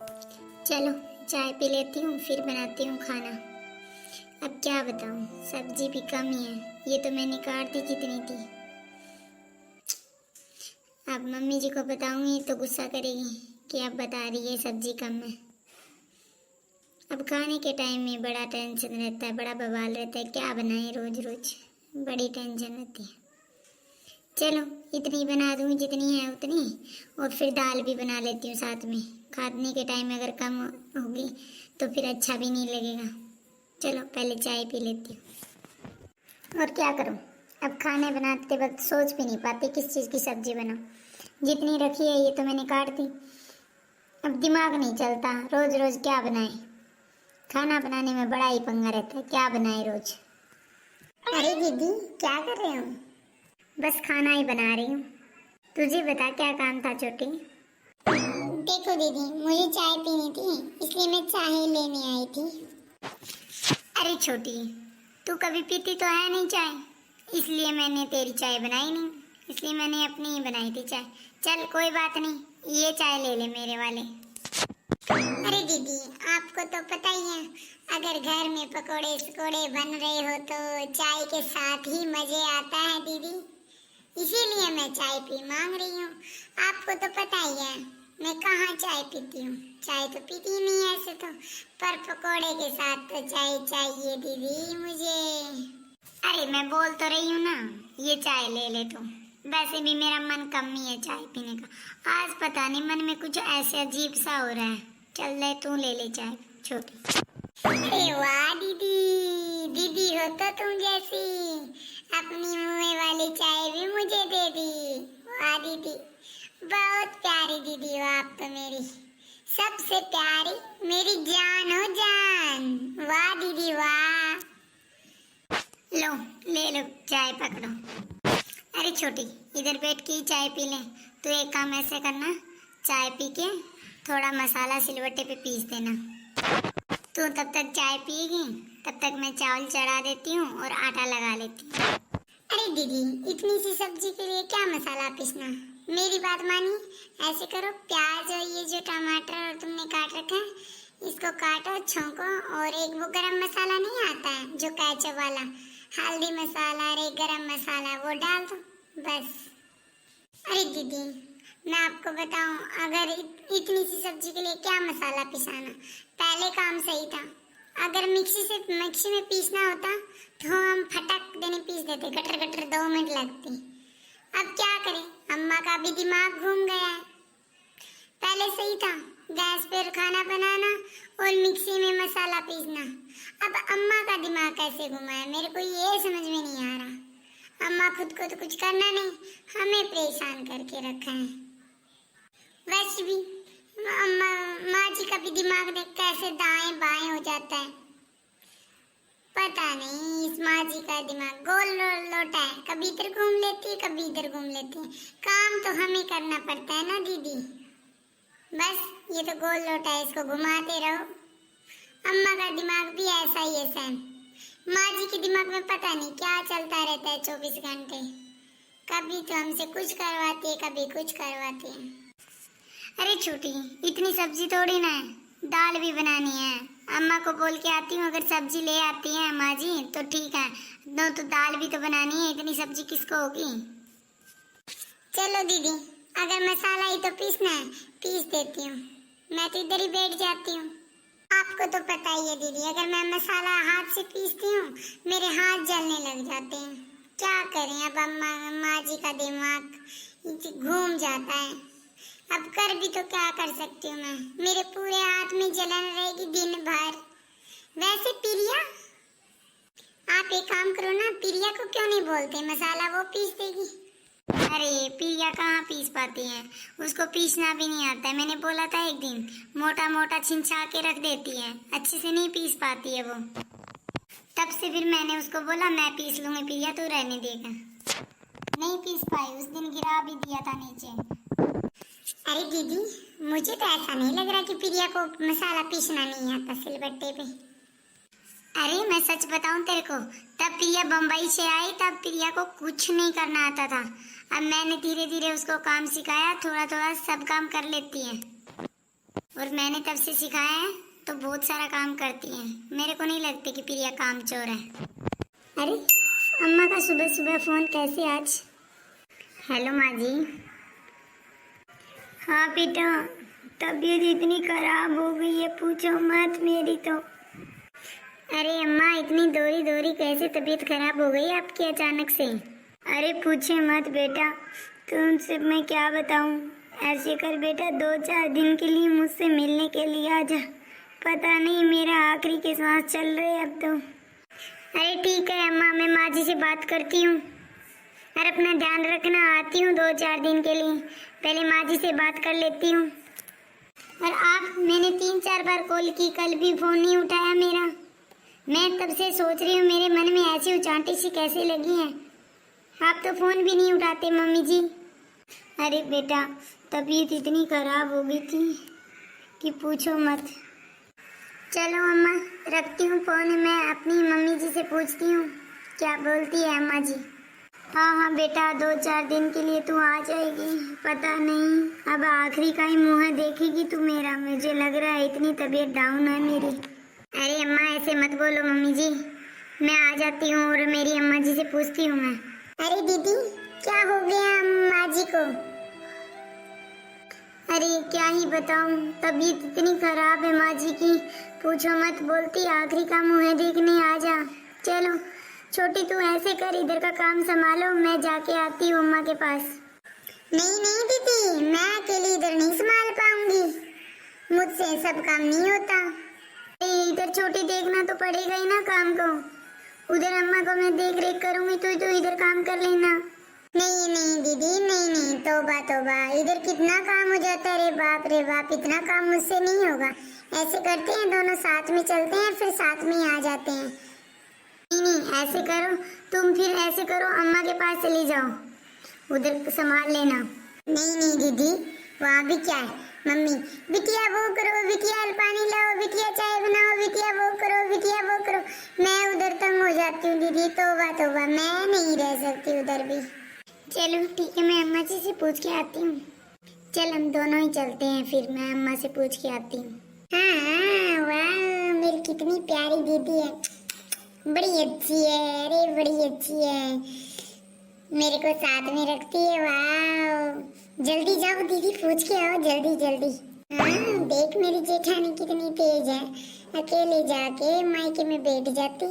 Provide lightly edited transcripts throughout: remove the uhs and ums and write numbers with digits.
चलो चाय पी लेती हूँ, फिर बनाती हूँ खाना। अब क्या बताऊँ, सब्जी भी कम ही है। ये तो मैंने काट दी कितनी थी। अब मम्मी जी को बताऊंगी तो गुस्सा करेगी कि अब बता रही है सब्जी कम है। अब खाने के टाइम में बड़ा टेंशन रहता है, बड़ा बवाल रहता है, क्या बनाए रोज रोज, बड़ी टेंशन रहती है। चलो इतनी बना दूँ जितनी है उतनी, और फिर दाल भी बना लेती हूँ साथ में। खाने के टाइम में अगर कम होगी तो फिर अच्छा भी नहीं लगेगा। चलो पहले चाय पी लेती हूँ। और क्या करूँ, अब खाने बनाते वक्त सोच भी नहीं पाती किस चीज़ की सब्जी बनाऊँ। जितनी रखी है ये तो मैंने काट दी। अब दिमाग नहीं चलता रोज रोज क्या बनाए। खाना बनाने में बड़ा ही पंगा रहता है, क्या बनाए रोज। अरे दीदी क्या कर रहे हो? बस खाना ही बना रही हूँ। तुझे बता क्या काम था छोटी? देखो दीदी, मुझे चाय पीनी थी, इसलिए मैं चाय लेने आई थी। अरे छोटी, तू कभी पीती तो है नहीं चाय, इसलिए मैंने तेरी चाय बनाई नहीं, इसलिए मैंने अपनी ही बनाई थी चाय। चल कोई बात नहीं, ये चाय ले ले मेरे वाले। अरे दीदी आपको तो पता ही है, अगर घर में पकोड़े सकोड़े बन रहे हो तो चाय के साथ ही मजे आता है दीदी, इसीलिए मैं चाय पी मांग रही हूँ। आपको तो पता ही है मैं कहाँ चाय पीती हूँ, चाय तो पीती ही नहीं ऐसे तो, पर पकोड़े के साथ तो चाय चाहिए दीदी मुझे। अरे मैं बोल तो रही हूँ ना, ये चाय ले ले तू। वैसे भी मेरा मन कम ही है चाय पीने का, आज पता नहीं मन में कुछ ऐसे अजीब सा हो रहा है। चल ले तू ले ले चाय छोटी। अरे वाह दीदी, दीदी हो तो तुम जैसी, अपनी मुँह वाली चाय भी मुझे दे दी। वाह दीदी, बहुत प्यारी दीदी हो आप तो, मेरी सबसे प्यारी, मेरी जान हो जान। वाह दीदी वाह। लो ले लो चाय पकड़ो। अरे छोटी इधर बैठ के ही चाय पी ले। तो एक काम ऐसे करना, चाय पी के थोड़ा मसाला सिलवट्टे पे पीस देना। तू तब तक चाय पिएगी, तब तक मैं चावल चढ़ा देती हूँ और आटा लगा लेती हूँ। अरे दीदी इतनी सी सब्जी के लिए क्या मसाला पीसना, मेरी बात मानी। ऐसे करो, प्याज और ये जो टमाटर और तुमने काट रखा है इसको काटो, छोंको, और एक वो गरम मसाला नहीं आता है जो केचप वाला, हल्दी मसाला और एक गरम मसाला, वो डाल दो बस। अरे दीदी मैं आपको बताऊं, अगर इतनी सी सब्जी के लिए क्या मसाला पिसाना, पहले काम सही था। अगर मिक्सी में पीसना होता तो हम फटक देने पीस देते, गटर गटर 2 मिनट लगती। अब क्या करें, अम्मा का भी दिमाग घूम गया है। पहले सही था, गैस पर खाना बनाना और मिक्सी में मसाला पीसना। अब अम्मा का दिमाग कैसे घुमा है मेरे को ये समझ में नहीं आ रहा। अम्मा खुद को तो कुछ करना नहीं, हमें परेशान करके रखा है। वैसे भी अम्मा माँ जी का भी दिमाग देख कैसे दाएं बाएं हो जाता है, पता नहीं इस माँ जी का दिमाग गोल लोटा है, कभी इधर घूम लेती है कभी इधर घूम लेती है। काम तो हमें करना पड़ता है ना दीदी, बस ये तो गोल लोटा है, इसको घुमाते रहो। अम्मा का दिमाग भी ऐसा ही है सेम। माँ जी के दिमाग में पता नहीं क्या चलता रहता है 24 घंटे, कभी तो हमसे कुछ करवाती है कभी कुछ करवाती है। अरे छोटी इतनी सब्जी थोड़ी ना है, दाल भी बनानी है। अम्मा को बोल के आती हूँ, अगर सब्जी ले आती है माँ जी तो ठीक है, तो दाल भी तो बनानी है, इतनी सब्जी किसको होगी। चलो दीदी अगर मसाला ही तो पीसना है पीस देती हूँ, मैं तो इधर ही बैठ जाती हूँ। आपको तो पता ही है दीदी, अगर मैं मसाला हाथ से पीसती हूँ मेरे हाथ जलने लग जाते हैं। क्या करें, अब अम्मा माँ जी का दिमाग घूम जाता है। अब कर भी तो क्या कर सकती हूँ मैं, मेरे पूरे हाथ में जलन रहेगी दिन भर। वैसे प्रिया, आप एक काम करो ना, प्रिया को क्यों नहीं बोलते, मसाला वो पीस देगी। अरे प्रिया कहाँ पीस पाती है, उसको पीसना भी नहीं आता है। मैंने बोला था एक दिन, मोटा मोटा छिंछा के रख देती है, अच्छे से नहीं पीस पाती है वो। तब से फिर मैंने उसको बोला मैं पीस लूंगी प्रिया, तू रहने देगा। नहीं पीस पाई, उस दिन गिरा भी दिया था नीचे। अरे दीदी मुझे तो ऐसा नहीं लग रहा कि प्रिया को मसाला पीसना नहीं आता सिलबट्टे पे। अरे मैं सच बताऊं तेरे को, तब प्रिया बम्बई से आई तब प्रिया को कुछ नहीं करना आता था। अब मैंने धीरे धीरे उसको काम सिखाया, थोड़ा थोड़ा सब काम कर लेती है। और मैंने तब से सिखाया है तो बहुत सारा काम करती है। मेरे को नहीं लगती कि प्रिया काम चोर है। अरे अम्मा का सुबह सुबह फोन कैसे आज? हेलो माँ जी। हाँ बेटा, तबीयत इतनी खराब हो गई है, पूछो मत मेरी तो। अरे अम्मा, इतनी दोरी दोरी कैसे तबीयत खराब हो गई आपकी अचानक से? अरे पूछे मत बेटा, तुमसे मैं क्या बताऊं। ऐसे कर बेटा, 2-4 दिन के लिए मुझसे मिलने के लिए आ जा। पता नहीं मेरा आखिरी के सांस चल रहे अब तो। अरे ठीक है अम्मा, मैं माँ जी से बात करती हूँ। और अपना ध्यान रखना, आती हूँ 2-4 दिन के लिए। पहले माँ जी से बात कर लेती हूँ। और आप, मैंने 3-4 बार कॉल की, कल भी फोन नहीं उठाया मेरा। मैं तब से सोच रही हूँ मेरे मन में ऐसी उचाटी सी कैसे लगी है। आप तो फोन भी नहीं उठाते मम्मी जी। अरे बेटा, तबीयत इतनी खराब हो गई थी कि पूछो मत। चलो अम्मा, रखती हूँ फोन। मैं अपनी मम्मी जी से पूछती हूँ क्या बोलती है अम्मा जी। हाँ हाँ बेटा, 2-4 दिन के लिए तू आ जाएगी। पता नहीं अब आखिरी का ही मुँह देखेगी तू मेरा। मुझे लग रहा है इतनी तबीयत डाउन है मेरी। अरे अम्मा, ऐसे मत बोलो मम्मी जी। मैं आ जाती हूँ और मेरी अम्मा जी से पूछती हूँ मैं। अरे दीदी, क्या हो गया अम्मा जी को? अरे क्या ही बताऊं, तबीयत इतनी खराब है माँ जी की, पूछो मत। बोलती आखिरी का मुँह देखने आ जा। चलो छोटी, तू ऐसे कर, इधर का काम संभालो, मैं जाके आती हूँ अम्मा के पास। नहीं नहीं दीदी, मैं अकेली इधर नहीं संभाल पाऊंगी, मुझसे सब काम नहीं होता। इधर छोटी देखना तो पड़ेगा ही ना काम को। उधर अम्मा को मैं देख रेख करूंगी तो इधर काम कर लेना। नहीं नहीं दीदी, नहीं नहीं, तौबा तौबा, इधर कितना काम हो जाता है। रे बाप रे बाप, इतना काम मुझसे नहीं होगा। ऐसे करते हैं, दोनों साथ में चलते हैं, फिर साथ में ही आ जाते हैं। नहीं नहीं, ऐसे करो तुम, फिर ऐसे करो, अम्मा के पास चली जाओ, उधर संभाल लेना। नहीं नहीं दीदी, वहाँ भी क्या है, मम्मी बिटिया वो करो, बिटिया पानी लाओ, बिटिया चाय बनाओ, बिटिया वो करो, बिटिया वो करो। मैं उधर तंग हो जाती हूँ दीदी, तौबा तौबा, मैं नहीं रह सकती उधर भी। चलो ठीक है, मैं अम्मा जी से पूछ के आती हूँ। चल हम दोनों ही चलते हैं, फिर मैं अम्मा से पूछ के आती हूँ। हाँ वाह, मेरी कितनी प्यारी दीदी है, बड़ी अच्छी है। अरे बड़ी अच्छी है, मेरे को साथ में रखती है। वाह, जल्दी जाओ दीदी, पूछ के आओ जल्दी जल्दी। हाँ देख, मेरी जेठानी कितनी तेज है, अकेले जाके मायके में बैठ जाती।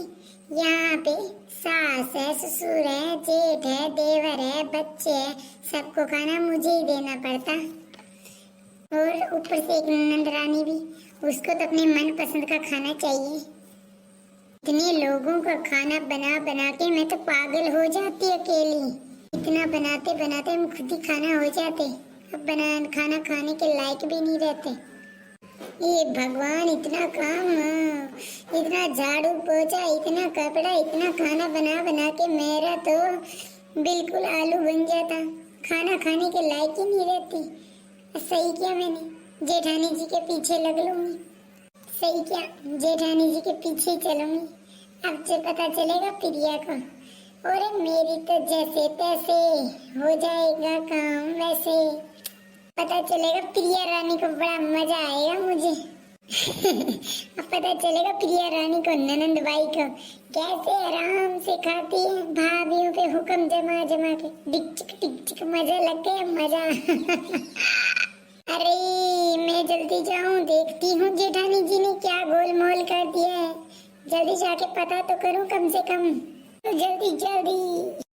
यहाँ पे सास है, ससुर है, जेठ है, देवर है, बच्चे है, सबको खाना मुझे ही देना पड़ता। और ऊपर से एक नंदरानी भी, उसको तो अपने मन पसंद का खाना चाहिए। इतने लोगों का खाना बना बना के मैं तो पागल हो जाती अकेली। इतना बनाते बनाते हम खुद ही खाना हो जाते, अब खाना खाने के लायक भी नहीं रहते। ये भगवान, इतना काम, इतना झाड़ू पोछा, इतना कपड़ा, इतना खाना बना बना के मेरा तो बिल्कुल आलू बन जाता, खाना खाने के लायक ही नहीं रहती। सही किया मैंने, जेठानी जी के पीछे लग लूंगी। सही किया, जेठानी जी के पीछे चलूंगी। अब से पता चलेगा प्रिया को, और मेरी तो जैसे तैसे हो जाएगा काम, वैसे पता चलेगा प्रिया रानी को, बड़ा मजा आएगा मुझे। अब पता चलेगा प्रिया रानी को, ननंद बाई को, कैसे आराम से खाती है, भाभीयों पे हुक्म जमा जमा के, डिक चिक मजा लग गया, मजा। अरे मैं जल्दी जाऊं, देखती हूँ जेठानी जी ने क्या गोलमोल कर दिया है। जल्दी जाके पता तो करूं कम से कम, तो जल्दी जल्दी।